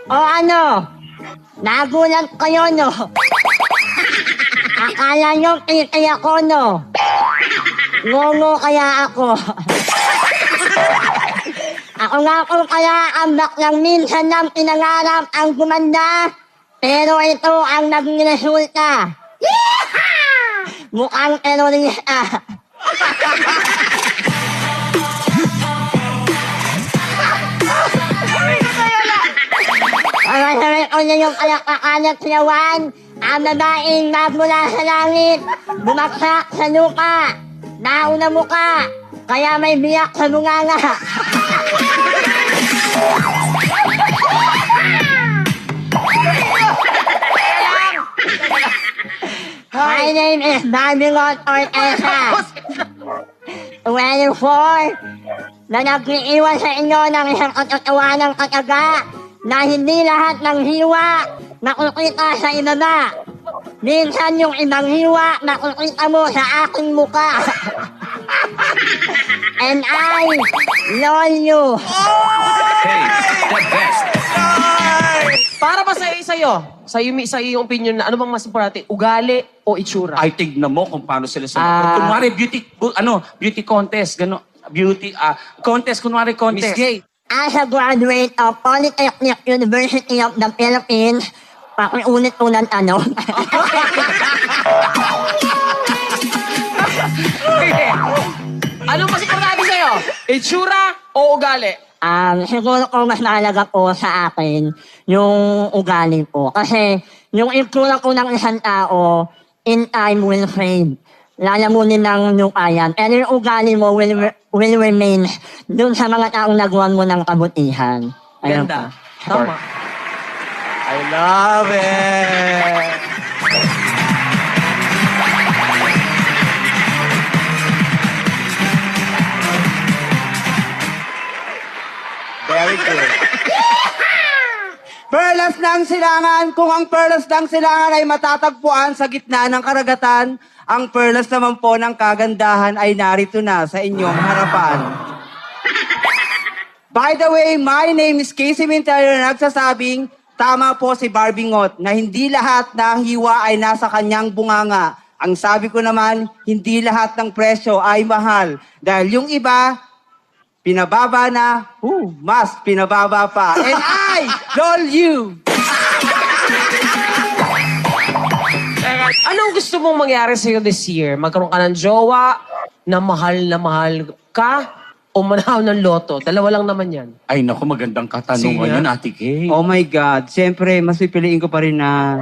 O ano? Nagulat kayo, no? Akala nyo kikay ako, no? Ngongo kaya ako. Ako nga po kaya ang baklang minsan lang pinangarap ang gumanda, pero ito ang naging resulta. Mukhang terorista. Pagkasabi ko na yung kalakakanat siyawan, ang babaeng magmula sa langit, bumagsak sa lupa, nauna muka, kaya may biyak sa bunganga. My name is Babylon Ortesa. 24 na nag-iiwan sa inyo ng isang katotohanan ng kataga na hindi lahat ng hiwa makukita sa ibaba. Minsan yung ibang hiwa makukita mo sa aking muka. And I love you. Hey, the best. Para ba sa iyong opinion na ano bang mas importante, ugali o itsura? Ay, tignan mo kung paano sila sumagot. Kunwari, beauty contest, gano'n. Contest, kunwari contest. Miss Gay. As a graduate of Polytechnic University of the Philippines, pakiulit po ng tanong. Ano mas importante sa'yo? Itsura o ugali? Siguro po mas mahalaga po sa akin yung ugali po. Kasi yung itsura po ng isang tao, in time will fade. Lalamunin ng lupayan. Pero yung ugali mo will remain dun sa mga taong nagawan mo ng kabutihan. Ayun Ganda. po. Tama. I love it. Very good. Perlas ng Silangan, kung ang perlas ng Silangan ay matatagpuan sa gitna ng karagatan, ang perlas naman po ng kagandahan ay narito na sa inyong harapan. By the way, my name is Casey Mintario na nagsasabing, tama po si Barbie Ngot na hindi lahat ng hiwa ay nasa kanyang bunganga. Ang sabi ko naman, hindi lahat ng presyo ay mahal. Dahil yung iba, pinababa na, mas pinababa pa. And I love you! Anong gusto mong mangyari sa'yo this year? Magkaroon ka ng jowa na mahal ka o manakaw ng loto? Dalawa lang naman yan. Ay, naku, magandang katanungan Sige. yun, Ate Kay. Oh my God. Siyempre, mas pipiliin ko pa rin na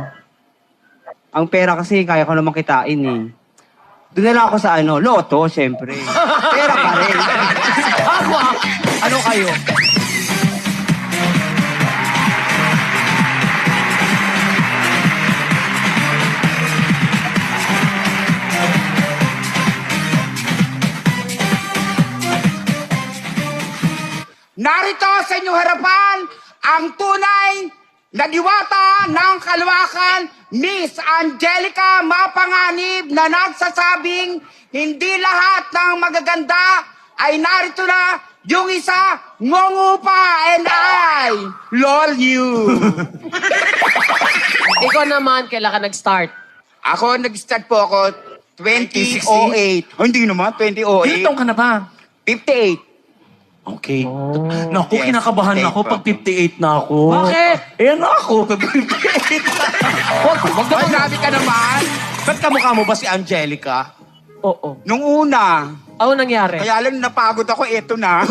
ang pera kasi kaya ko naman kitain eh. Doon na lang ako sa loto, siyempre. Pera pa rin. Ano kayo? Narito sa inyong harapan ang tunay na diwata ng kalawakan, Miss Angelica Mapanganib, na nagsasabing hindi lahat ng magaganda ay narito na. Yung isa, ngongo pa, and I love you. Ikaw naman, kailan ka nag-start? Ako, nag-start po ako 2008. Oh, hindi naman, 2008. Ilang taong ka na ba? 58. Okay. Naku, Yes, kinakabahan okay ako po. pag 58 na ako. Bakit? Ayan na ako, pag 58. Ay, grabe ka naman. Ba't kamukha mo ba si Angelica? Oo. Nung una, Ano nangyari? kaya lang napagod ako, eto na.